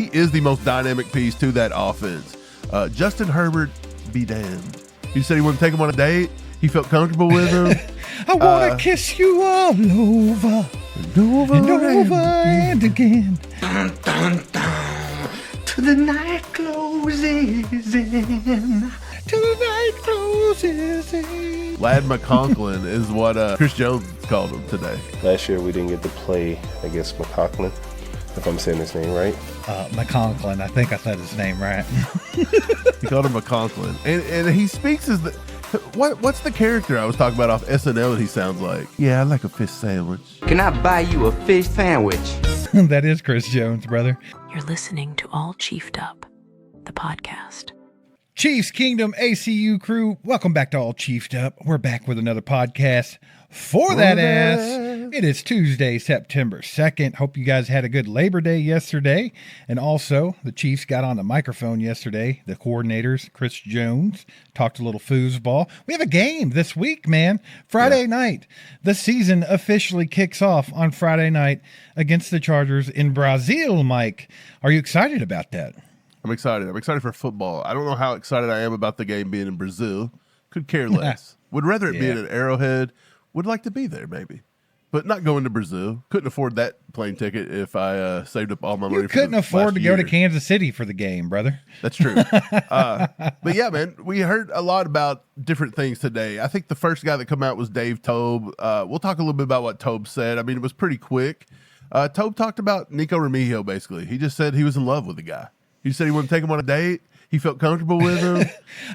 He is the most dynamic piece to that offense. Justin Herbert, be damned. He said he wanted to take him on a date. He felt comfortable with him. I want to kiss you all over and over and again. Dun, dun, dun. To the night closes in. Till the night closes in. Ladd McConkey is what Chris Jones called him today. Last year we didn't get to play against McConkey, if I'm saying his name right. McConkey, I think I said his name right. He called him McConkey. And he speaks as the... What's the character I was talking about off SNL that he sounds like? Yeah, I like a fish sandwich. Can I buy you a fish sandwich? That is Chris Jones, brother. You're listening to All Chiefed Up, the podcast. Chiefs Kingdom ACU crew, welcome back to All Chiefed Up. We're back with another podcast for that ass. It is Tuesday, September 2nd. Hope you guys had a good Labor Day yesterday. And also, the Chiefs got on the microphone yesterday. The coordinators, Chris Jones, talked a little foosball. We have a game this week, man. Friday night. The season officially kicks off on Friday night against the Chargers in Brazil, Mike. Are you excited about that? I'm excited. I'm excited for football. I don't know how excited I am about the game being in Brazil. Could care less. Would rather it be at an Arrowhead. Would like to be there, maybe. But not going to Brazil. Couldn't afford that plane ticket if I saved up all my money. You couldn't afford to go to Kansas City for the game, brother. That's true. But yeah, man, we heard a lot about different things today. I think the first guy that come out was Dave Tobe. We'll talk a little bit about what Tobe said. I mean, it was pretty quick. Tobe talked about Nico Remigio, basically. He just said he was in love with the guy. He said he wanted to take him on a date. He felt comfortable with him.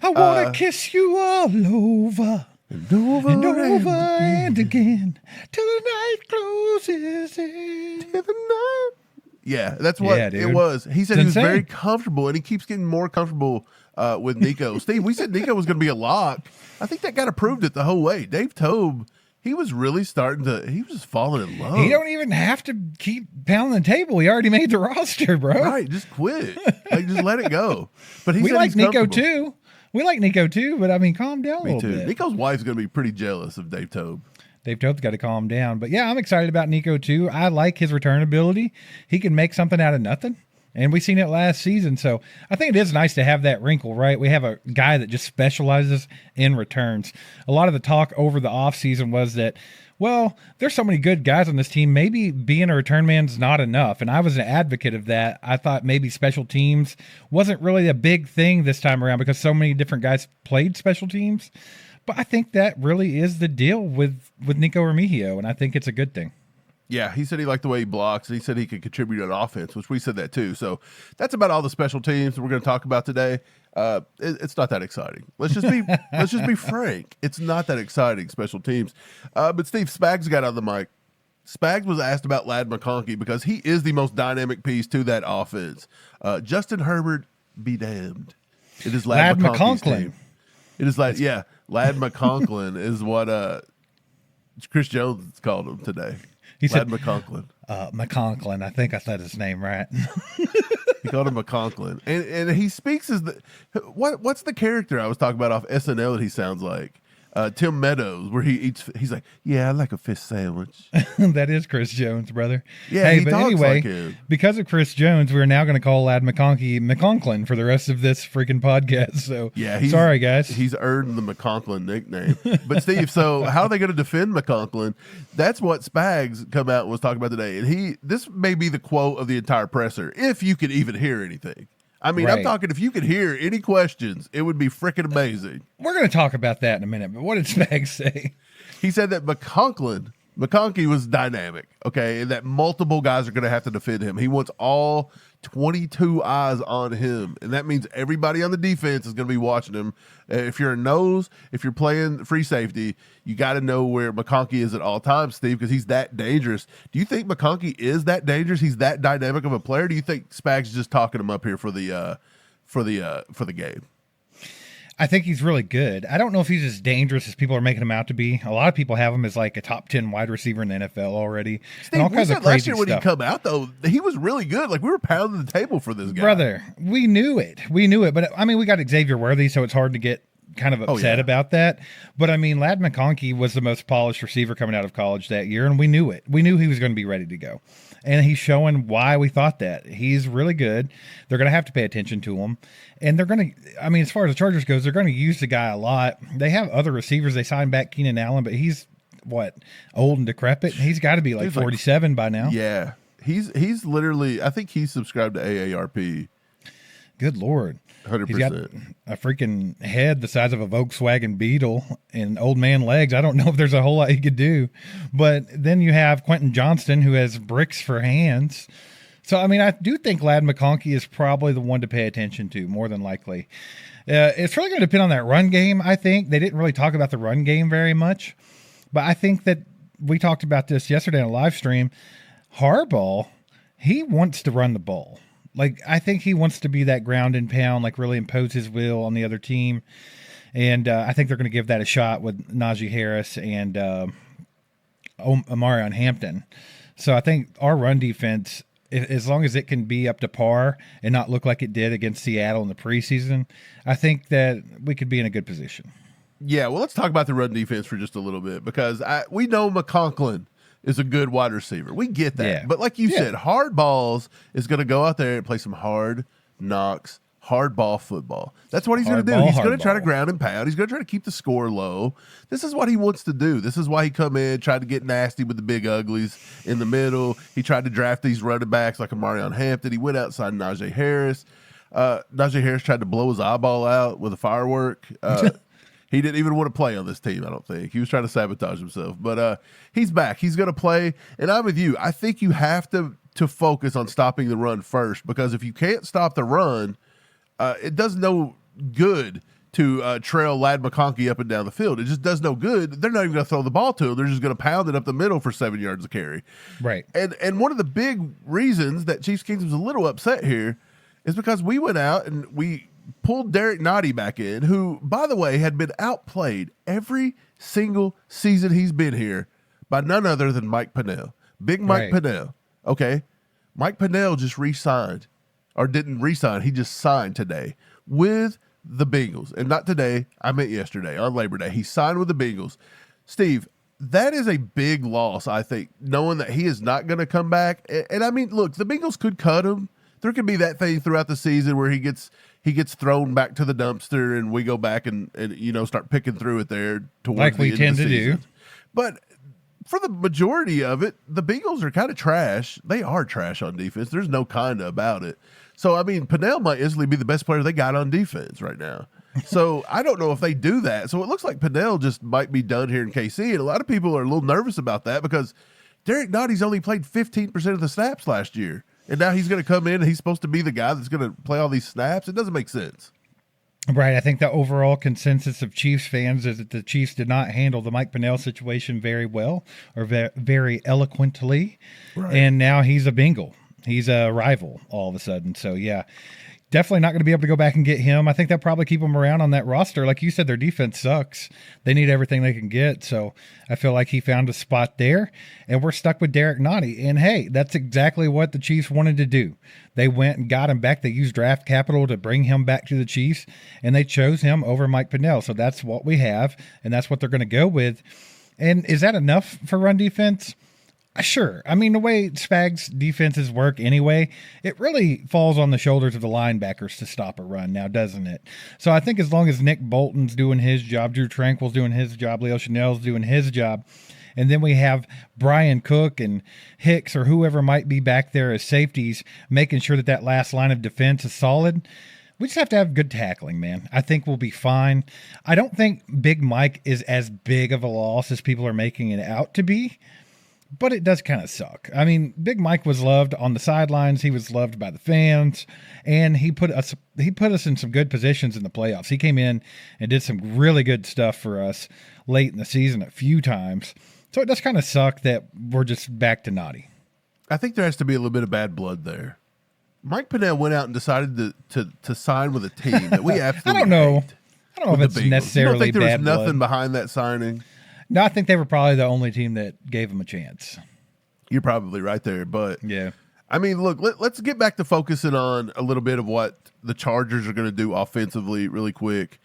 I want to kiss you all over. And over and again. Till the night closes in. Till the night. Yeah, that's what it was. He said he was very comfortable, and he keeps getting more comfortable with Nico. Steve, we said Nico was going to be a lock. I think that got approved it the whole way. Dave Tobe, he was really he was just falling in love. He don't even have to keep pounding the table. He already made the roster, bro. Right, just quit. Just let it go. But he we said like Nico too. We like Nico too, but I mean, calm down a little bit. Nico's wife's going to be pretty jealous of Dave Tobe. Dave Tobe's got to calm down. But yeah, I'm excited about Nico too. I like his return ability. He can make something out of nothing. And we seen it last season. So I think it is nice to have that wrinkle, right? We have a guy that just specializes in returns. A lot of the talk over the offseason was that, well, there's so many good guys on this team. Maybe being a return man's not enough. And I was an advocate of that. I thought maybe special teams wasn't really a big thing this time around because so many different guys played special teams. But I think that really is the deal with Nico Remigio, and I think it's a good thing. Yeah, he said he liked the way he blocks, and he said he could contribute on offense, which we said that too. So that's about all the special teams that we're going to talk about today. It's not that exciting. Let's just be frank. It's not that exciting, special teams. But Steve, Spags got on the mic. Spags was asked about Ladd McConkey because he is the most dynamic piece to that offense. Justin Herbert, be damned. It is Ladd McConkey's team. It is Ladd McConkey is what Chris Jones called him today. He said McConkey. McConkey, I think I said his name right. He called him McConkey. And he speaks as the... What's the character I was talking about off SNL that he sounds like? Tim Meadows, where he's like, yeah, I like a fish sandwich. That is Chris Jones, brother. Yeah, hey, he but talks anyway, like him. Because of Chris Jones, we're now going to call Ladd McConkey for the rest of this freaking podcast. So, sorry, guys. He's earned the McConkey nickname. But, Steve, so how are they going to defend McConkey? That's what Spags come out and was talking about today. And this may be the quote of the entire presser, if you could even hear anything. I mean, right. I'm talking if you could hear any questions, it would be freaking amazing. We're going to talk about that in a minute, but what did Spags say? He said that McConkey was dynamic, okay, and that multiple guys are going to have to defend him. He wants all 22 eyes on him, and that means everybody on the defense is going to be watching him. If you're a nose, if you're playing free safety, you got to know where McConkey is at all times, Steve, because he's that dangerous. Do you think McConkey is that dangerous? He's that dynamic of a player? Do you think Spags is just talking him up here for the game? I think he's really good. I don't know if he's as dangerous as people are making him out to be. A lot of people have him as like a top 10 wide receiver in the NFL already. Steve, and all kinds of crazy last year when he come out, though, he was really good. Like, we were pounding the table for this guy. Brother, we knew it. But, I mean, we got Xavier Worthy, so it's hard to get kind of upset about that. But, I mean, Ladd McConkey was the most polished receiver coming out of college that year, and we knew it. We knew he was going to be ready to go. And he's showing why we thought that. He's really good. They're going to have to pay attention to him. And they're going to, I mean, as far as the Chargers goes, they're going to use the guy a lot. They have other receivers. They signed back Keenan Allen, but he's, old and decrepit? He's got to be like 47 by now. Yeah. He's literally, I think he's subscribed to AARP. Good Lord. 100%. He's got a freaking head the size of a Volkswagen Beetle and old man legs. I don't know if there's a whole lot he could do. But then you have Quentin Johnston, who has bricks for hands. So, I mean, I do think Ladd McConkey is probably the one to pay attention to, more than likely. It's really going to depend on that run game, I think. They didn't really talk about the run game very much. But I think that we talked about this yesterday on a live stream. Harbaugh, he wants to run the ball. Like, I think he wants to be that ground and pound, like really impose his will on the other team. And I think they're going to give that a shot with Najee Harris and Omarion Hampton. So I think our run defense, as long as it can be up to par and not look like it did against Seattle in the preseason, I think that we could be in a good position. Yeah, well, let's talk about the run defense for just a little bit, because we know McConkey is a good wide receiver. We get that. Yeah. But like you said, Hardballs is going to go out there and play some hard knocks, hardball football. That's what he's going to do. He's going to try to ground and pound. He's going to try to keep the score low. This is what he wants to do. This is why he come in, tried to get nasty with the big uglies in the middle. He tried to draft these running backs like Omarion Hampton. He went outside Najee Harris. Najee Harris tried to blow his eyeball out with a firework. He didn't even want to play on this team, I don't think. He was trying to sabotage himself. But he's back. He's going to play. And I'm with you. I think you have to focus on stopping the run first, because if you can't stop the run, it does no good to trail Ladd McConkey up and down the field. It just does no good. They're not even going to throw the ball to him. They're just going to pound it up the middle for 7 yards of carry. Right. And one of the big reasons that Chiefs Kingdom's a little upset here is because we went out and we pulled Derek Nottie back in, who, by the way, had been outplayed every single season he's been here by none other than Mike Pennell. Big Mike Pennell. Okay. Mike Pennell just re-signed, or didn't re-sign. He just signed today with the Bengals. And not today, I meant yesterday on Labor Day. He signed with the Bengals. Steve, that is a big loss, I think, knowing that he is not going to come back. And I mean, look, the Bengals could cut him. There could be that thing throughout the season where he gets thrown back to the dumpster and we go back and start picking through it there towards like we tend to do. But for the majority of it, the Bengals are kind of trash. They are trash on defense. There's no kind of about it. So, I mean, Pennell might easily be the best player they got on defense right now. So, I don't know if they do that. So, it looks like Pennell just might be done here in KC. And a lot of people are a little nervous about that because Derek Nottie's only played 15% of the snaps last year. And now he's going to come in and he's supposed to be the guy that's going to play all these snaps. It doesn't make sense. Right. I think the overall consensus of Chiefs fans is that the Chiefs did not handle the Mike Pennell situation very well or very eloquently. Right. And now he's a Bengal. He's a rival all of a sudden. So, yeah, definitely not going to be able to go back and get him. I think they'll probably keep him around on that roster. Like you said, their defense sucks. They need everything they can get. So I feel like he found a spot there, and we're stuck with Derek Nottie. And, hey, that's exactly what the Chiefs wanted to do. They went and got him back. They used draft capital to bring him back to the Chiefs, and they chose him over Mike Pennell. So that's what we have, and that's what they're going to go with. And is that enough for run defense? Sure. I mean, the way Spags defenses work anyway, it really falls on the shoulders of the linebackers to stop a run now, doesn't it? So I think as long as Nick Bolton's doing his job, Drew Tranquil's doing his job, Leo Chanel's doing his job, and then we have Brian Cook and Hicks or whoever might be back there as safeties, making sure that last line of defense is solid. We just have to have good tackling, man. I think we'll be fine. I don't think Big Mike is as big of a loss as people are making it out to be. But it does kind of suck. I mean, Big Mike was loved on the sidelines. He was loved by the fans, and he put us in some good positions in the playoffs. He came in and did some really good stuff for us late in the season a few times. So it does kind of suck that we're just back to Nottie. I think there has to be a little bit of bad blood there. Mike Pennell went out and decided to sign with a team that we absolutely I don't know. hate. I don't know if it's necessarily you don't think there bad was nothing blood behind that signing? No, I think they were probably the only team that gave him a chance. You're probably right there, but yeah. I mean, look, let's get back to focusing on a little bit of what the Chargers are going to do offensively really quick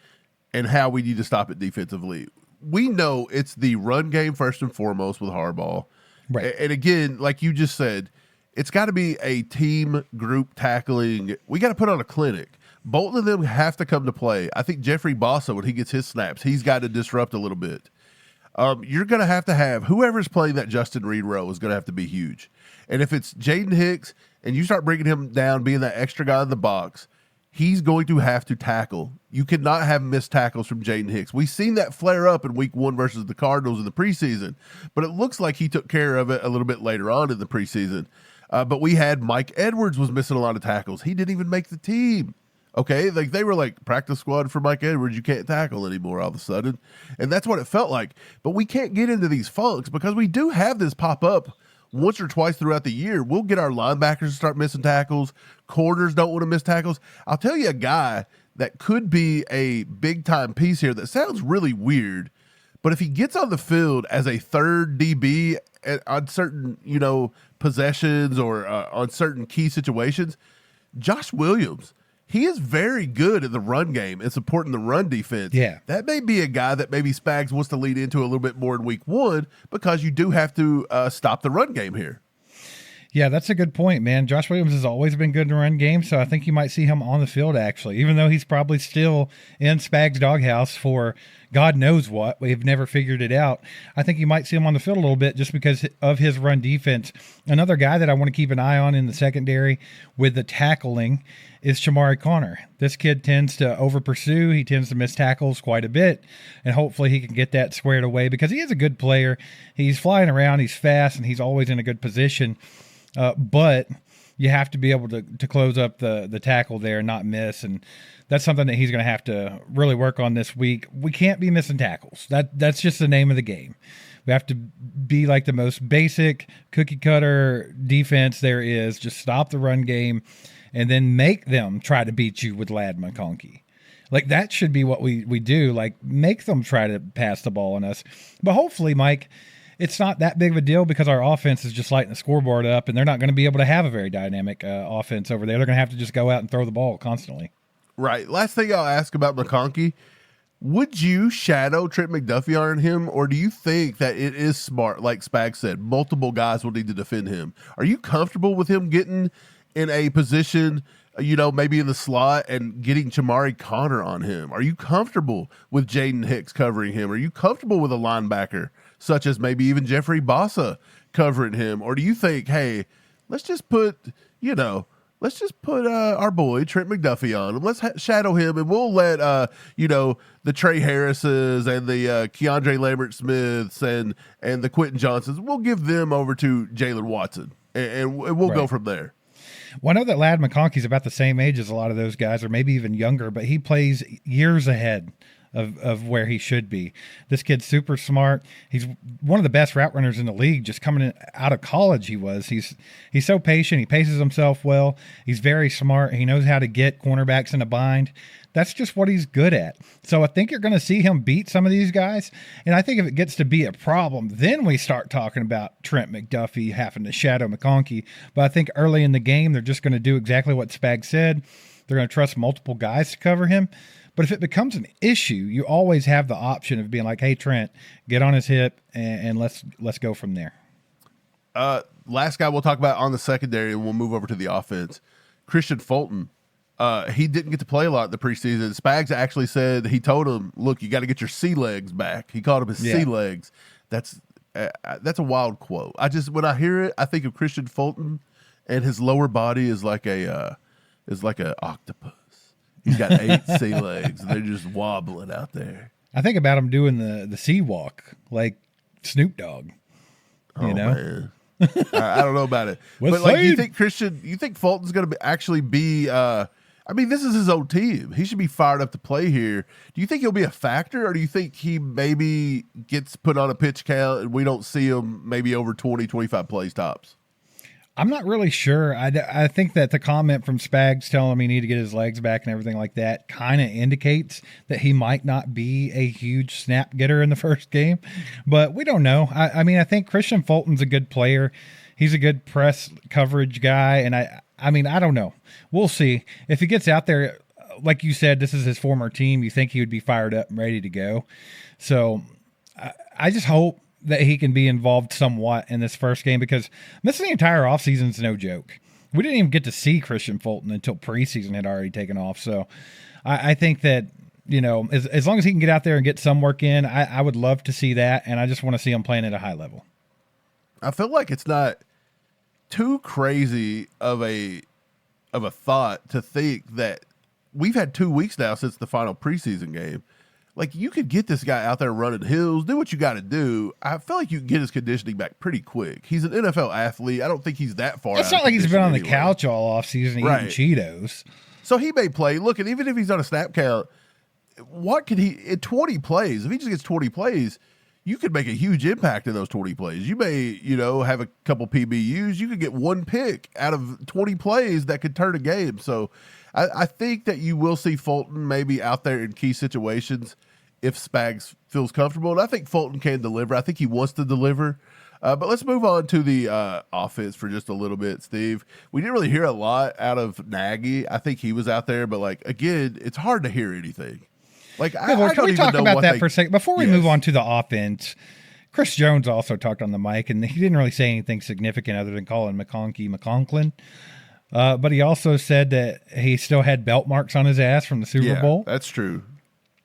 and how we need to stop it defensively. We know it's the run game first and foremost with Harbaugh. Right. And again, like you just said, it's got to be a team group tackling. We got to put on a clinic. Bolton and them have to come to play. I think Jeffrey Bossa, when he gets his snaps, he's got to disrupt a little bit. You're going to have whoever's playing that Justin Reed role is going to have to be huge. And if it's Jaden Hicks and you start bringing him down, being that extra guy in the box, he's going to have to tackle. You cannot have missed tackles from Jaden Hicks. We've seen that flare up in week 1 versus the Cardinals in the preseason, but it looks like he took care of it a little bit later on in the preseason. But we had Mike Edwards was missing a lot of tackles. He didn't even make the team. Okay, like they were like practice squad for Mike Edwards. You can't tackle anymore all of a sudden. And that's what it felt like. But we can't get into these funks because we do have this pop up once or twice throughout the year. We'll get our linebackers to start missing tackles. Corners don't want to miss tackles. I'll tell you a guy that could be a big time piece here that sounds really weird, but if he gets on the field as a third DB on certain, possessions or on certain key situations, Josh Williams. He is very good at the run game and supporting the run defense. Yeah. That may be a guy that maybe Spags wants to lead into a little bit more in week 1 because you do have to stop the run game here. Yeah, that's a good point, man. Josh Williams has always been good in the run game, so I think you might see him on the field, actually, even though he's probably still in Spags' doghouse for God knows what. We've never figured it out. I think you might see him on the field a little bit just because of his run defense. Another guy that I want to keep an eye on in the secondary with the tackling is Shamari Connor. This kid tends to over-pursue. He tends to miss tackles quite a bit, and hopefully he can get that squared away because he is a good player. He's flying around, he's fast, and he's always in a good position. But you have to be able to close up the tackle there and not miss, and that's something that he's going to have to really work on this week. We can't be missing tackles. That's just the name of the game. We have to be like the most basic cookie cutter defense there is. Just stop the run game and then make them try to beat you with Ladd McConkey. Like that should be what we do. Like make them try to pass the ball on us. But hopefully, Mike, it's not that big of a deal because our offense is just lighting the scoreboard up, and they're not going to be able to have a very dynamic offense over there. They're going to have to just go out and throw the ball constantly. Right. Last thing I'll ask about McConkey, would you shadow Trent McDuffie on him, or do you think that it is smart, like Spags said, multiple guys will need to defend him? Are you comfortable with him getting in a position, maybe in the slot and getting Shamari Connor on him? Are you comfortable with Jaden Hicks covering him? Are you comfortable with a linebacker such as maybe even Jeffrey Bossa covering him? Or do you think, hey, let's just put our boy Trent McDuffie on him. Let's shadow him, and we'll let the Trey Harrises and the Keandre Lambert Smiths and the Quentin Johnsons. We'll give them over to Jalen Watson, and we'll go from there. Well, I know that Ladd McConkey's about the same age as a lot of those guys, or maybe even younger, but he plays years ahead of where he should be. This kid's super smart. He's one of the best route runners in the league. Just coming out of college, he's so patient. He paces himself well. He's very smart. He knows how to get cornerbacks in a bind. That's just what he's good at. So I think you're going to see him beat some of these guys. And I think if it gets to be a problem, then we start talking about Trent McDuffie having to shadow McConkey. But I think early in the game, they're just going to do exactly what Spags said. They're going to trust multiple guys to cover him. But if it becomes an issue, you always have the option of being like, hey, Trent, get on his hip and let's go from there. Last guy we'll talk about on the secondary, and we'll move over to the offense. Christian Fulton. He didn't get to play a lot in the preseason. Spags actually said, he told him, look, you got to get your sea legs back. He called him his sea legs. That's a wild quote. When I hear it, I think of Christian Fulton, and his lower body is like a octopus. He's got 8 sea legs, and they're just wobbling out there. I think about him doing the sea walk, like Snoop Dogg. Man. I don't know about it. But you think Fulton's going to actually be this is his own team. He should be fired up to play here. Do you think he'll be a factor, or do you think he maybe gets put on a pitch count and we don't see him maybe over 20, 25 plays tops? I'm not really sure. I think that the comment from Spags telling him he need to get his legs back and everything like that kind of indicates that he might not be a huge snap getter in the first game, but we don't know. I think Christian Fulton's a good player. He's a good press coverage guy, and I don't know. We'll see. If he gets out there, like you said, this is his former team, you think he would be fired up and ready to go. So I just hope that he can be involved somewhat in this first game, because missing the entire offseason is no joke. We didn't even get to see Christian Fulton until preseason had already taken off. So I think that, as long as he can get out there and get some work in, I would love to see that. And I just want to see him playing at a high level. I feel like it's not too crazy of a thought to think that we've had 2 weeks now since the final preseason game. Like, you could get this guy out there running hills, do what you got to do. I feel like you can get his conditioning back pretty quick. He's an NFL athlete. I don't think he's that far. It's not like he's been on the couch all offseason eating Cheetos. So he may play. Look, and even if he's on a snap count, what could he, in 20 plays, if he just gets 20 plays, you could make a huge impact in those 20 plays. You may, have a couple PBUs. You could get one pick out of 20 plays that could turn a game. So I think that you will see Fulton maybe out there in key situations if Spags feels comfortable. And I think Fulton can deliver. I think he wants to deliver. But let's move on to the offense for just a little bit, Steve. We didn't really hear a lot out of Nagy. I think he was out there, but again, it's hard to hear anything. I don't can we even talk know about what that they, for a second before we Yes. move on to the offense? Chris Jones also talked on the mic, and he didn't really say anything significant other than calling McConkey McConklin. But he also said that he still had belt marks on his ass from the Super Bowl. That's true.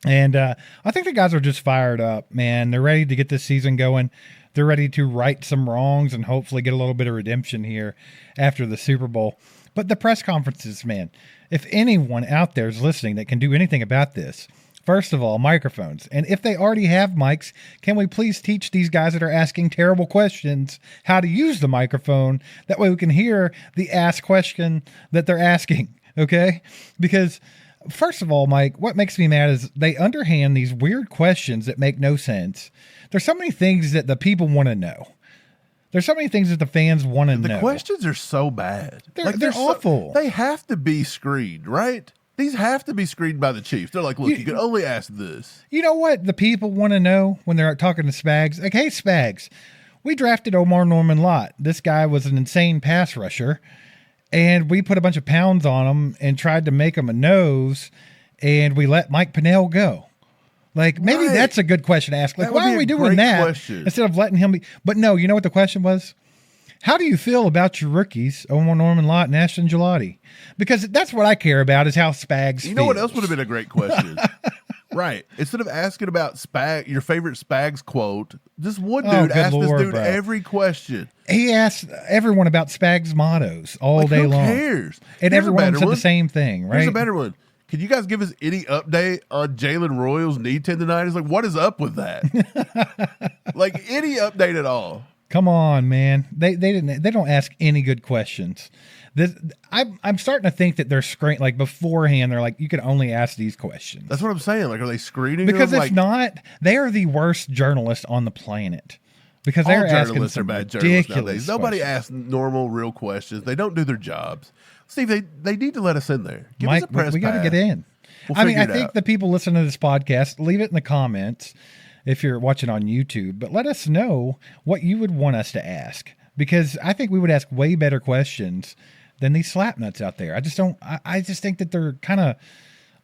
And I think the guys are just fired up, man. They're ready to get this season going. They're ready to right some wrongs and hopefully get a little bit of redemption here after the Super Bowl. But the press conferences, man, if anyone out there is listening that can do anything about this, first of all, microphones. And if they already have mics, can we please teach these guys that are asking terrible questions how to use the microphone? That way we can hear the ask question that they're asking, okay? Because first of all, Mike, what makes me mad is they underhand these weird questions that make no sense. There's so many things that the people want to know. There's so many things that the fans want to know. The questions are so bad. They're awful. They have to be screened, right? These have to be screened by the Chiefs. They're like, look, you can only ask this. You know what the people want to know when they're talking to Spags? Like, hey, Spags, we drafted Omar Norman Lott. This guy was an insane pass rusher, and we put a bunch of pounds on him and tried to make him a nose, and we let Mike Pinnell go. Like, maybe that's a good question to ask. Like, why are we doing that instead of letting him be? But no, you know what the question was? How do you feel about your rookies, Omar Norman Lott and Ashton Gelati? Because that's what I care about is how Spags feels. You know what else would have been a great question? Right. Instead of asking about your favorite Spags quote, this one dude asked this dude every question. He asked everyone about Spags mottos all day long. Who cares? And everyone said the same thing, right? Here's a better one. Can you guys give us any update on Jalen Royals' knee tendonitis? Like, what is up with that? Like, any update at all? Come on, man. They don't ask any good questions. I'm starting to think that they're screening, like beforehand, they're like, you can only ask these questions. That's what I'm saying. Like, are they screening because them? if not, they are the worst journalists on the planet. Because they're asking some ridiculous Nobody questions. asks normal, real questions. They don't do their jobs. Steve, they need to let us in there. Give Mike, us a press we got to get in. We'll I figure it think out. the people listening to this podcast, leave it in the comments if you're watching on YouTube, but let us know what you would want us to ask, because I think we would ask way better questions than these slapnuts out there. I just think that they're kind of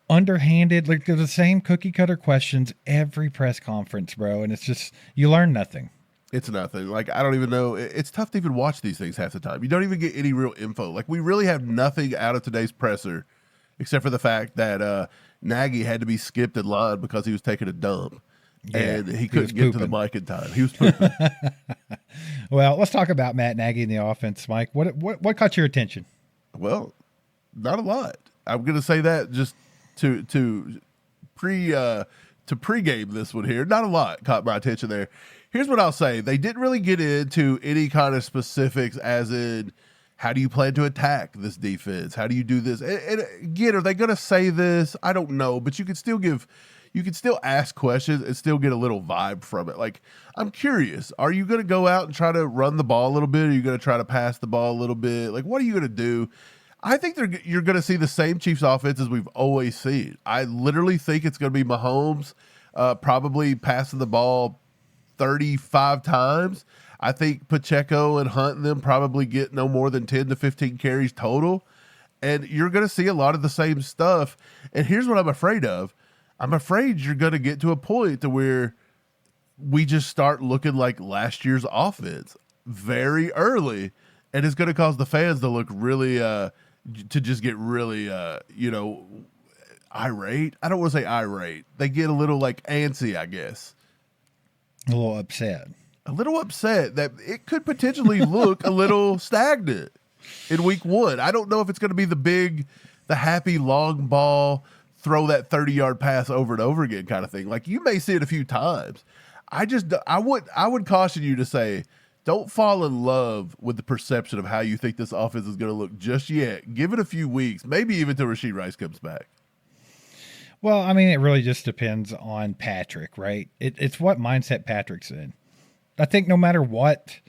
underhanded. Like, they're the same cookie cutter questions every press conference, bro. And it's just, you learn nothing. It's nothing. Like, I don't even know. It's tough to even watch these things half the time. You don't even get any real info. Like, we really have nothing out of today's presser except for the fact that Nagy had to be skipped in line because he was taking a dump. Yeah, and he couldn't get to the mic in time. He was pooping. Well, let's talk about Matt Nagy and the offense, Mike. What caught your attention? Well, not a lot. I'm going to say that just to pregame this one here. Not a lot caught my attention there. Here's what I'll say. They didn't really get into any kind of specifics as in, how do you plan to attack this defense? How do you do this? And again, are they going to say this? I don't know, but you can still ask questions and still get a little vibe from it. Like, I'm curious. Are you going to go out and try to run the ball a little bit? Are you going to try to pass the ball a little bit? Like, what are you going to do? I think you're going to see the same Chiefs offense as we've always seen. I literally think it's going to be Mahomes probably passing the ball 35 times. I think Pacheco and Hunt and them probably get no more than 10 to 15 carries total. And you're going to see a lot of the same stuff. And here's what I'm afraid of. I'm afraid you're going to get to a point to where we just start looking like last year's offense very early, and it's going to cause the fans to look really to just get really irate. I don't want to say irate. They get a little like antsy, I guess. A little upset. A little upset that it could potentially look a little stagnant in week 1. I don't know if it's going to be the happy long ball, throw that 30-yard pass over and over again kind of thing. Like, you may see it a few times. I would caution you to say, don't fall in love with the perception of how you think this offense is going to look just yet. Give it a few weeks, maybe even till Rashee Rice comes back. Well, I mean, it really just depends on Patrick, right? It's what mindset Patrick's in. I think no matter what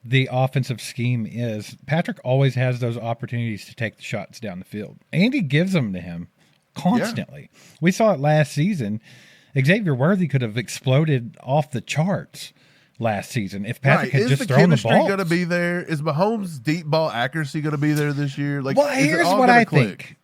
the offensive scheme is, Patrick always has those opportunities to take the shots down the field. Andy gives them to him constantly. Yeah. We saw it last season. Xavier Worthy could have exploded off the charts last season if Patrick had just thrown the ball. Is the chemistry going to be there? Is Mahomes' deep ball accuracy going to be there this year? Like, well, here's what I think.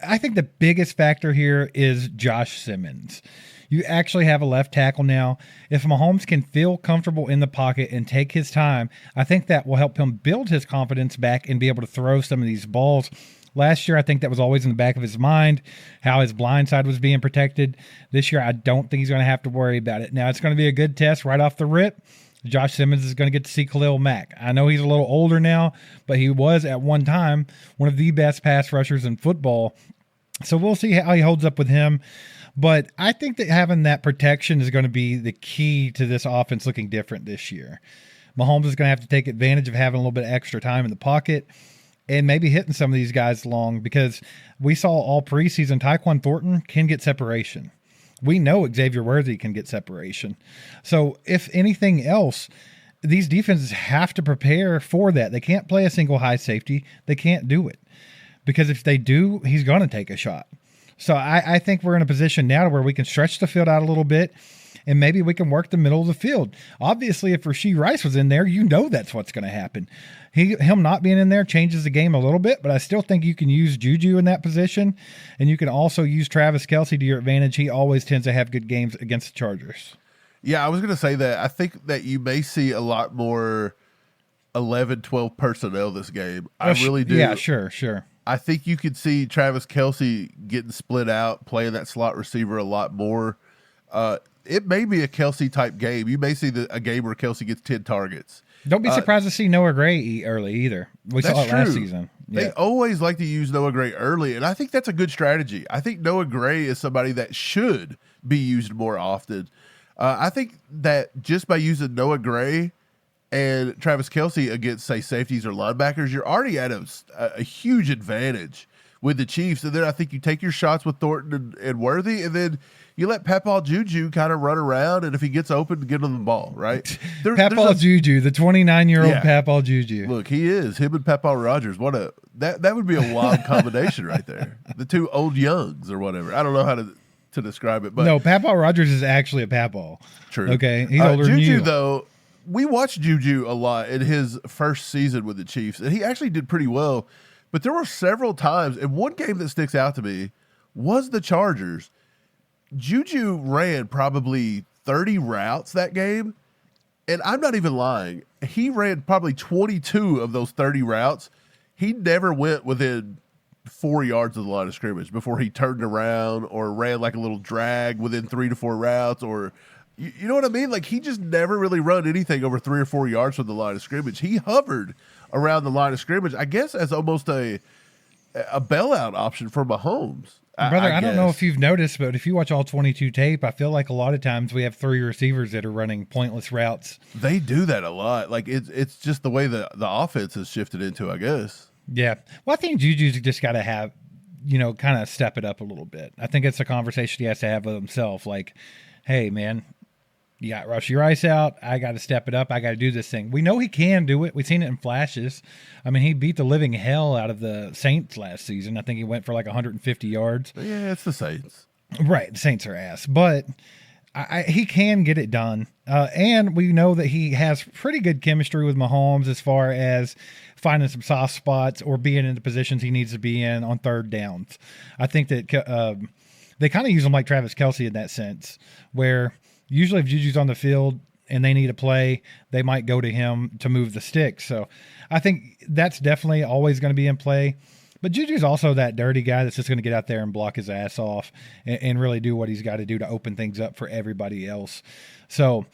I think the biggest factor here is Josh Simmons. You actually have a left tackle now. If Mahomes can feel comfortable in the pocket and take his time, I think that will help him build his confidence back and be able to throw some of these balls. Last year, I think that was always in the back of his mind, how his blind side was being protected. This year, I don't think he's going to have to worry about it. Now, it's going to be a good test right off the rip. Josh Simmons is going to get to see Khalil Mack. I know he's a little older now, but he was at one time one of the best pass rushers in football. So we'll see how he holds up with him. But I think that having that protection is going to be the key to this offense looking different this year. Mahomes is going to have to take advantage of having a little bit of extra time in the pocket and maybe hitting some of these guys long, because we saw all preseason Tyquan Thornton can get separation. We know Xavier Worthy can get separation. So if anything else, these defenses have to prepare for that. They can't play a single high safety. They can't do it, because if they do, he's going to take a shot. So I think we're in a position now where we can stretch the field out a little bit, and maybe we can work the middle of the field. Obviously, if Rashee Rice was in there, you know that's what's going to happen. Him not being in there changes the game a little bit, but I still think you can use Juju in that position, and you can also use Travis Kelce to your advantage. He always tends to have good games against the Chargers. Yeah, I was going to say that. I think that you may see a lot more 11, 12 personnel this game. I really do. Yeah, sure. I think you could see Travis Kelce getting split out, playing that slot receiver a lot more. It may be a Kelce type game. You may see a game where Kelce gets 10 targets. Don't be surprised to see Noah Gray early either. We saw it last season. Yeah. They always like to use Noah Gray early, and I think that's a good strategy. I think Noah Gray is somebody that should be used more often. I think that just by using Noah Gray and Travis Kelce against, say, safeties or linebackers, you're already at a huge advantage with the Chiefs. And then I think you take your shots with Thornton and Worthy, and then you let Papaw Juju kind of run around, and if he gets open, get him the ball, right? Papaw Juju, the 29-year-old Papaw Juju. Look, he is. Him and Papaw Rogers. That would be a wild combination right there. The two old youngs or whatever. I don't know how to describe it. But no, Papaw Rogers is actually a Papaw. True. Okay, he's older than you. Juju, though, we watched Juju a lot in his first season with the Chiefs, and he actually did pretty well. But there were several times, and one game that sticks out to me was the Chargers. Juju ran probably 30 routes that game, and I'm not even lying. He ran probably 22 of those 30 routes. He never went within 4 yards of the line of scrimmage before he turned around or ran like a little drag within 3 to 4 routes, or you know what I mean? Like, he just never really run anything over 3 or 4 yards from the line of scrimmage. He hovered around the line of scrimmage, I guess, as almost a bailout option for Mahomes. Brother, I don't know if you've noticed, but if you watch all 22 tape, I feel like a lot of times we have 3 receivers that are running pointless routes. They do that a lot. Like, it's just the way the offense has shifted into, I guess. Yeah. Well, I think Juju's just got to have, kind of step it up a little bit. I think it's a conversation he has to have with himself. Like, hey, man, you got Rashee Rice out. I got to step it up. I got to do this thing. We know he can do it. We've seen it in flashes. I mean, he beat the living hell out of the Saints last season. I think he went for like 150 yards. Yeah, it's the Saints. Right. The Saints are ass. But he can get it done. And we know that he has pretty good chemistry with Mahomes as far as finding some soft spots or being in the positions he needs to be in on third downs. I think that they kind of use him like Travis Kelce in that sense, where Usually if Juju's on the field and they need a play, they might go to him to move the sticks. So I think that's definitely always going to be in play. But Juju's also that dirty guy that's just going to get out there and block his ass off and really do what he's got to do to open things up for everybody else. So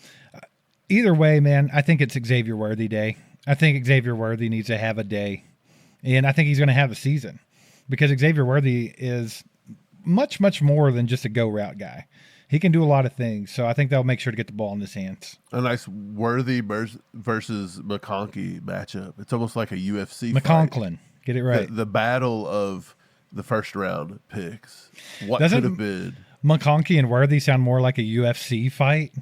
either way, man, I think it's Xavier Worthy Day. I think Xavier Worthy needs to have a day. And I think he's going to have a season because Xavier Worthy is much, much more than just a go route guy. He can do a lot of things. So I think they'll make sure to get the ball in his hands. A nice Worthy versus McConkey matchup. It's almost like a UFC McConklin. fight. Get it right. The battle of the first round picks. What Doesn't could have been? McConkey and Worthy sound more like a UFC fight?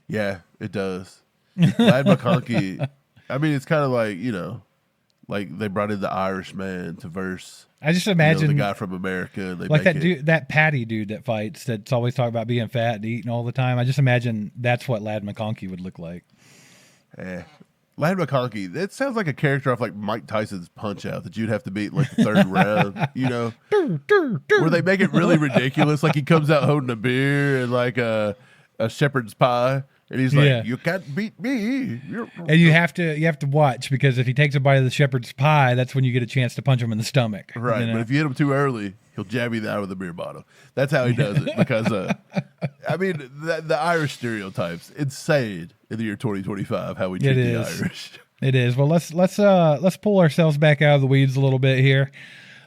Yeah, it does. Ladd McConkey, I mean, it's kind of like, like they brought in the Irishman to verse. I just imagine the guy from America. And they like make that dude, that Patty dude that fights, that's always talking about being fat and eating all the time. I just imagine that's what Ladd McConkey would look like. Ladd McConkey, it sounds like a character off like Mike Tyson's Punch Out that you'd have to beat in like the third round, where they make it really ridiculous. Like he comes out holding a beer and like a shepherd's pie. And he's like, "You can't beat me." And you have to watch because if he takes a bite of the shepherd's pie, that's when you get a chance to punch him in the stomach. Right, But if you hit him too early, he'll jab you out with a beer bottle. That's how he does it. Because I mean, the Irish stereotypes insane in the year 2025. How we treat the Irish. It is. Well, let's pull ourselves back out of the weeds a little bit here,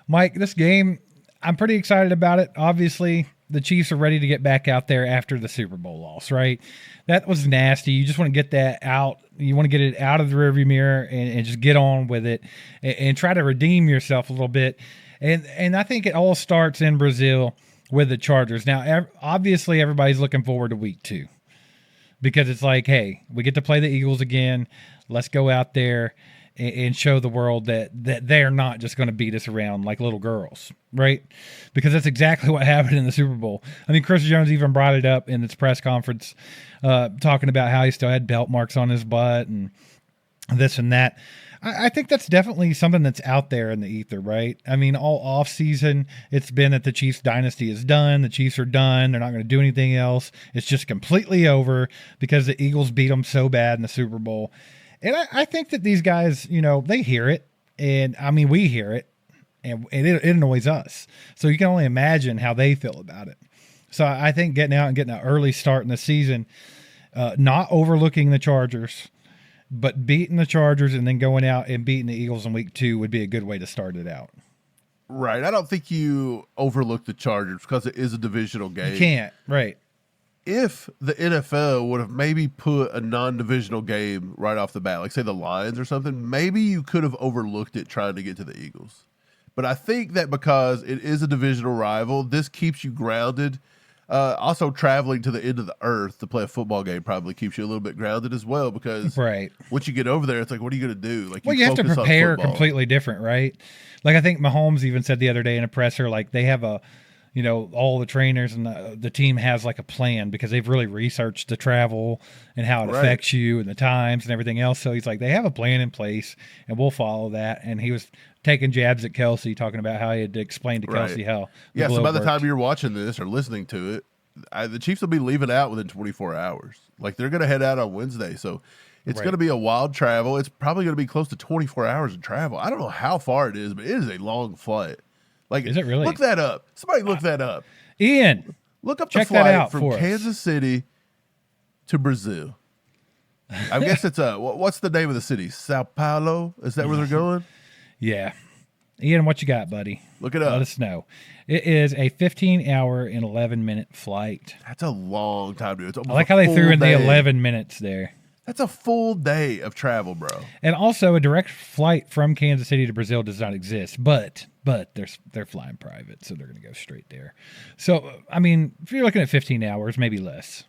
Mike. This game, I'm pretty excited about it. Obviously, the Chiefs are ready to get back out there after the Super Bowl loss, right? That was nasty. You just want to get that out. You want to get it out of the rearview mirror and just get on with it and try to redeem yourself a little bit. And I think it all starts in Brazil with the Chargers. Now, obviously, everybody's looking forward to week 2 because it's like, hey, we get to play the Eagles again. Let's go out there and show the world that they're not just going to beat us around like little girls, right? Because that's exactly what happened in the Super Bowl. I mean, Chris Jones even brought it up in its press conference, talking about how he still had belt marks on his butt and this and that. I think that's definitely something that's out there in the ether, right? I mean, all off season, it's been that the Chiefs dynasty is done. The Chiefs are done. They're not going to do anything else. It's just completely over because the Eagles beat them so bad in the Super Bowl. And I think that these guys, they hear it. And, I mean, we hear it. And it annoys us. So you can only imagine how they feel about it. So I think getting out and getting an early start in the season, not overlooking the Chargers, but beating the Chargers and then going out and beating the Eagles in week 2 would be a good way to start it out. Right. I don't think you overlook the Chargers because it is a divisional game. You can't. Right. If the NFL would have maybe put a non-divisional game right off the bat, like say the Lions or something, maybe you could have overlooked it trying to get to the Eagles. But I think that because it is a divisional rival, this keeps you grounded. Also, traveling to the end of the earth to play a football game probably keeps you a little bit grounded as well because once you get over there, it's like, what are you going to do? Like, you have to prepare completely different, right? Like I think Mahomes even said the other day in a presser, like they have all the trainers and the team has like a plan because they've really researched the travel and how it affects you and the times and everything else. So he's like, they have a plan in place and we'll follow that. And he was taking jabs at Kelsey, talking about how he had to explain to Kelsey how. So by the time you're watching this or listening to it, the Chiefs will be leaving out within 24 hours. Like they're going to head out on Wednesday. So it's going to be a wild travel. It's probably going to be close to 24 hours of travel. I don't know how far it is, but it is a long flight. Like, is it really? Look that up. Somebody look that up. Ian, look up the flight from Kansas City to Brazil. I guess it's what's the name of the city? Sao Paulo? Is that where they're going? Yeah. Ian, what you got, buddy? Look it up. Let us know. It is a 15-hour and 11-minute flight. That's a long time, dude. I like how they threw in the 11 minutes there. That's a full day of travel, bro. And also, a direct flight from Kansas City to Brazil does not exist, but they're flying private, so they're going to go straight there. So, I mean, if you're looking at 15 hours, maybe less.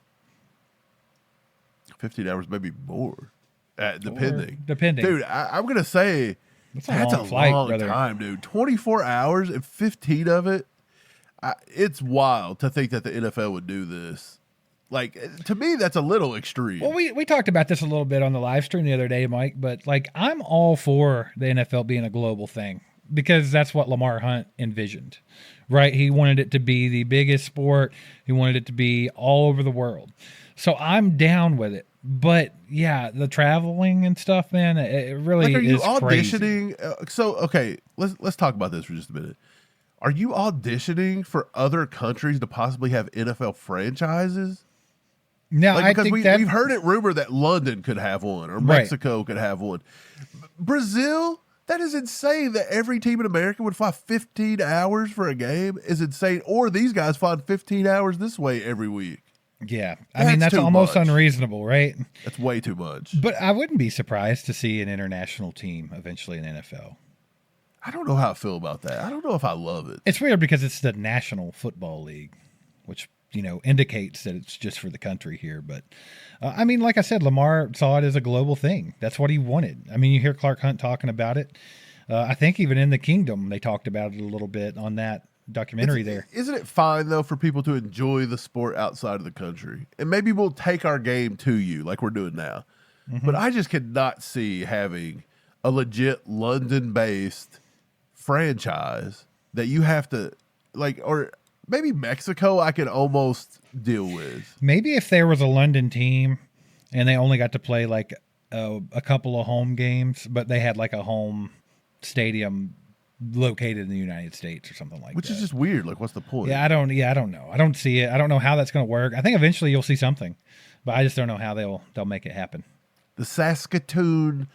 15 hours, maybe more, depending. Dude, I'm going to say that's a long time, dude. 24 hours and 15 of it. It's wild to think that the NFL would do this. Like, to me, that's a little extreme. Well, we talked about this a little bit on the live stream the other day, Mike, but like I'm all for the NFL being a global thing because that's what Lamar Hunt envisioned, right? He wanted it to be the biggest sport. He wanted it to be all over the world. So I'm down with it. But yeah, the traveling and stuff, man, it really Like, are you is crazy. auditioning? So, okay, let's talk about this for just a minute. Are you auditioning for other countries to possibly have NFL franchises? Now, Like, I because think that we've heard it rumored that London could have one or Right. Mexico could have one. Brazil, that is insane that every team in America would fly 15 hours for a game is insane. Or these guys fly 15 hours this way every week. yeah, I mean that's too almost much. unreasonable, right? That's way too much. But I wouldn't be surprised to see an international team eventually in the NFL. I don't know how I feel about that. I don't know if I love it. It's weird because it's the National Football League, which indicates that it's just for the country here. But I mean, like I said, Lamar saw it as a global thing. That's what he wanted. I mean, you hear Clark Hunt talking about it. I think even in the Kingdom they talked about it a little bit on that documentary there. Isn't it fine, though, for people to enjoy the sport outside of the country? And maybe we'll take our game to you like we're doing now. But I just cannot see having a legit London-based franchise that you have to, like, or maybe Mexico I can almost deal with. Maybe if there was a London team and they only got to play like a couple of home games, but they had like a home stadium located in the United States or something like Which that. is just weird. Like, what's the point? I don't know. I don't see it. I don't know how that's going to work. I think eventually you'll see something, but I just don't know how they'll make it happen. The Saskatoon.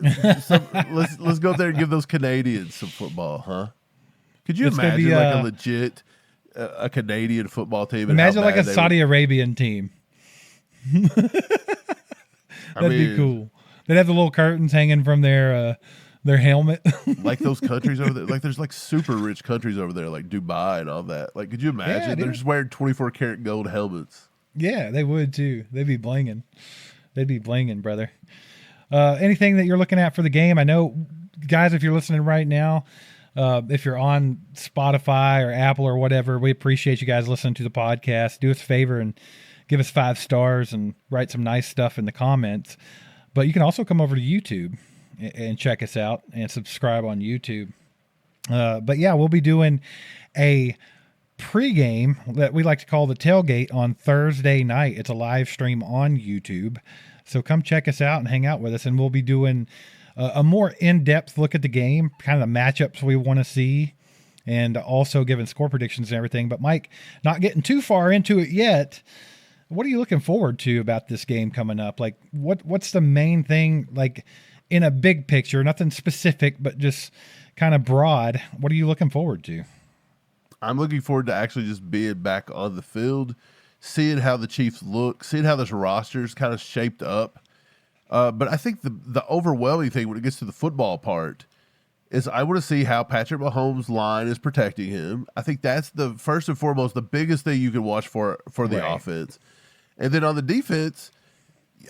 Let's go there and give those Canadians some football, huh? Could you It's gonna imagine be, like a legit a Canadian football team? and Imagine how like bad a they Saudi Arabian team. That'd be cool. They'd have the little curtains hanging from their helmet. like those countries over there. Like there's like super rich countries over there, like Dubai and all that. Like, could you imagine? Yeah, They're dude. just wearing 24 karat gold helmets. Yeah, they would too. They'd be blinging. They'd be blinging, brother. Anything that you're looking at for the game? I know, guys, if you're listening right now, if you're on Spotify or Apple or whatever, we appreciate you guys listening to the podcast. Do us a favor and give us 5 stars and write some nice stuff in the comments. But you can also come over to YouTube and check us out and subscribe on YouTube. But yeah, we'll be doing a pregame that we like to call the tailgate on Thursday night. It's a live stream on YouTube. So come check us out and hang out with us. And we'll be doing a more in-depth look at the game, kind of the matchups we want to see, and also giving score predictions and everything. But Mike, not getting too far into it yet, what are you looking forward to about this game coming up? Like what's the main thing, like in a big picture, nothing specific, but just kind of broad. What are you looking forward to? I'm looking forward to actually just being back on the field, seeing how the Chiefs look, seeing how this roster's kind of shaped up. But I think the overwhelming thing when it gets to the football part is I want to see how Patrick Mahomes' line is protecting him. I think that's the first and foremost, the biggest thing you can watch for the Right. offense. And then on the defense,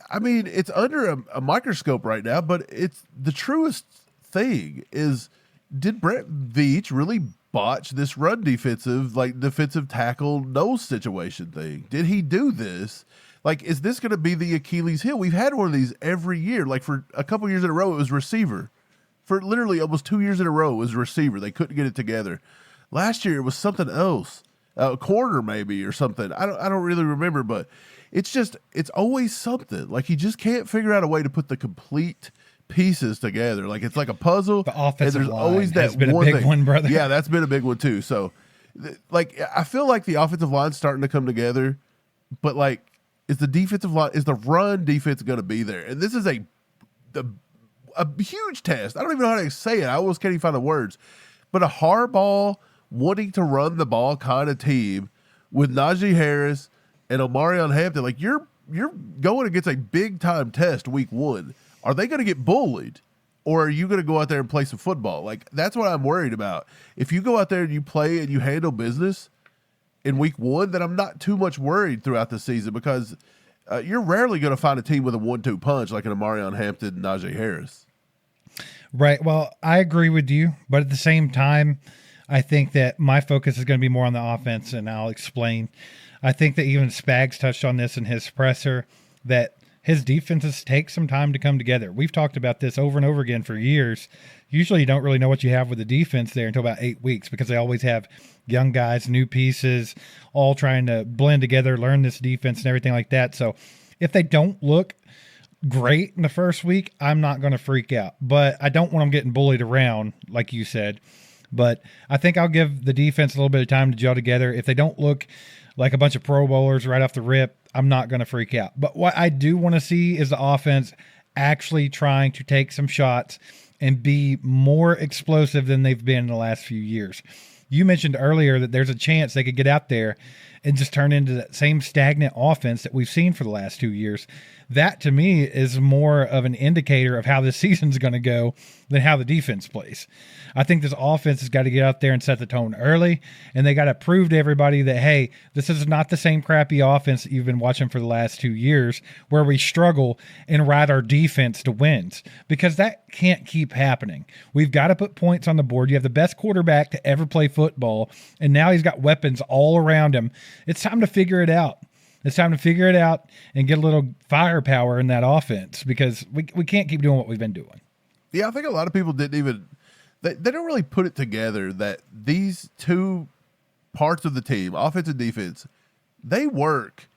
I mean, it's under a microscope right now, but it's the truest thing is, did Brett Veach really botch this run defensive tackle nose situation thing? Did he do this? Like, is this going to be the Achilles heel? We've had one of these every year. Like, for a couple years in a row, it was receiver. For literally almost 2 years in a row, it was receiver. They couldn't get it together. Last year, it was something else. A corner maybe or something. I don't really remember, but it's always something. Like, you just can't figure out a way to put the complete pieces together. Like, it's like a puzzle. The offensive and there's line always that has been a one big thing. one, brother. Yeah, that's been a big one too. So, like, I feel like the offensive line's starting to come together, but like, is the run defense going to be there? And this is a huge test. I don't even know how to say it. I almost can't even find the words. But a Harbaugh wanting to run the ball kind of team with Najee Harris and Omarion Hampton, like, you're going against a big time test week 1. Are they going to get bullied, or are you going to go out there and play some football? Like, that's what I'm worried about. If you go out there and you play and you handle business in week 1, then I'm not too much worried throughout the season, because you're rarely going to find a team with a 1-2 punch like an Omarion Hampton and Najee Harris. Right. Well, I agree with you, but at the same time, I think that my focus is going to be more on the offense, and I'll explain. I think that even Spags touched on this in his presser, that his defenses take some time to come together. We've talked about this over and over again for years. Usually you don't really know what you have with the defense there until about 8 weeks because they always have young guys, new pieces, all trying to blend together, learn this defense and everything like that. So if they don't look great in the first week, I'm not going to freak out. But I don't want them getting bullied around, like you said. But I think I'll give the defense a little bit of time to gel together. If they don't look like a bunch of Pro Bowlers right off the rip, I'm not going to freak out. But what I do want to see is the offense actually trying to take some shots and be more explosive than they've been in the last few years. You mentioned earlier that there's a chance they could get out there and just turn into that same stagnant offense that we've seen for the last 2 years. That, to me, is more of an indicator of how this season's going to go than how the defense plays. I think this offense has got to get out there and set the tone early, and they got to prove to everybody that, hey, this is not the same crappy offense that you've been watching for the last 2 years where we struggle and ride our defense to wins, because that can't keep happening. We've got to put points on the board. You have the best quarterback to ever play football, and now he's got weapons all around him. It's time to figure it out. It's time to figure it out and get a little firepower in that offense, because we can't keep doing what we've been doing. Yeah, I think a lot of people didn't even they don't really put it together that these two parts of the team, offense and defense, they work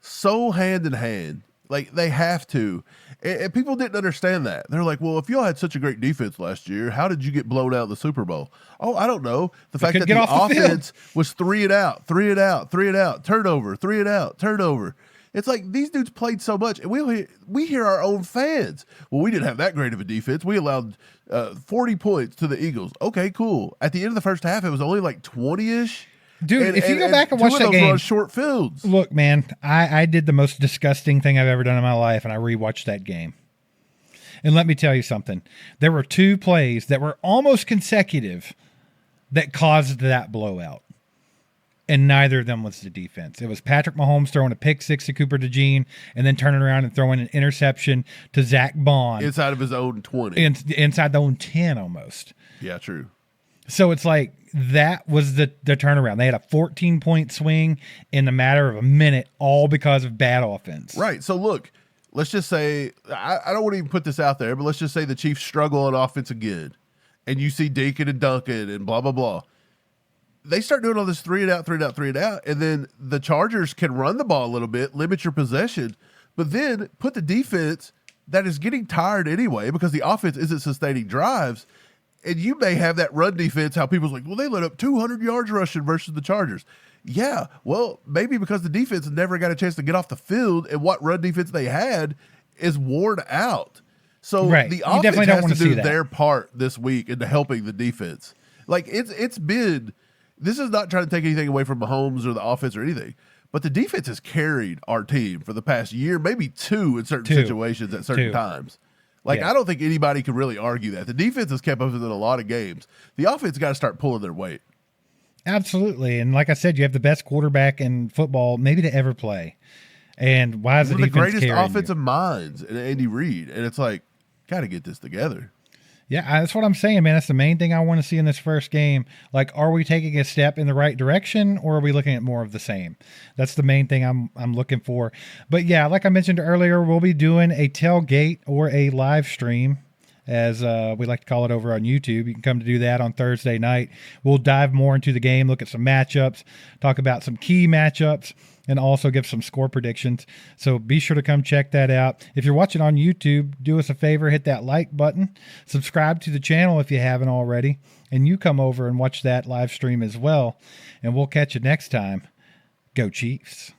so hand in hand. Like, they have to. And people didn't understand that. They're like, well, if y'all had such a great defense last year, how did you get blown out in the Super Bowl? Oh, I don't know. The fact that the offense was 3 and out, turnover, 3 and out, turnover. It's like these dudes played so much, and we hear our own fans. Well, we didn't have that great of a defense. We allowed 40 points to the Eagles. Okay, cool. At the end of the first half, it was only like 20-ish. Dude, if you go back and watch that game, short fields. Look, man, I did the most disgusting thing I've ever done in my life, and I rewatched that game. And let me tell you something. There were 2 plays that were almost consecutive that caused that blowout. And neither of them was the defense. It was Patrick Mahomes throwing a pick 6 to Cooper DeJean and then turning around and throwing an interception to Zach Bond. Inside of his own 20. Inside the own 10 almost. Yeah, true. So it's like that was the turnaround. They had a 14-point swing in the matter of a minute, all because of bad offense. Right. So look, let's just say, I don't want to even put this out there, but let's just say the Chiefs struggle on offense again. And you see Deacon and Duncan and blah, blah, blah. They start doing all this 3 and out, and then the Chargers can run the ball a little bit, limit your possession, but then put the defense that is getting tired anyway because the offense isn't sustaining drives, and you may have that run defense, how people's like, well, they let up 200 yards rushing versus the Chargers. Yeah, well, maybe because the defense never got a chance to get off the field, and what run defense they had is worn out. So the offense has to do their part this week into helping the defense. Like, it's been... This is not trying to take anything away from Mahomes or the offense or anything, but the defense has carried our team for the past year, maybe 2 in certain situations at certain times. Like, I don't think anybody could really argue that. The defense has kept up with it in a lot of games. The offense got to start pulling their weight. Absolutely. And like I said, you have the best quarterback in football maybe to ever play. And why is the defense greatest offensive minds in Andy Reid? And it's like, got to get this together. Yeah, that's what I'm saying, man. That's the main thing I want to see in this first game. Like, are we taking a step in the right direction, or are we looking at more of the same? That's the main thing I'm looking for. But yeah, like I mentioned earlier, we'll be doing a tailgate or a live stream, as we like to call it, over on YouTube. You can come to do that on Thursday night. We'll dive more into the game, look at some matchups, talk about some key matchups, and also give some score predictions. So be sure to come check that out. If you're watching on YouTube, do us a favor, hit that like button, subscribe to the channel if you haven't already, and you come over and watch that live stream as well. And we'll catch you next time. Go Chiefs.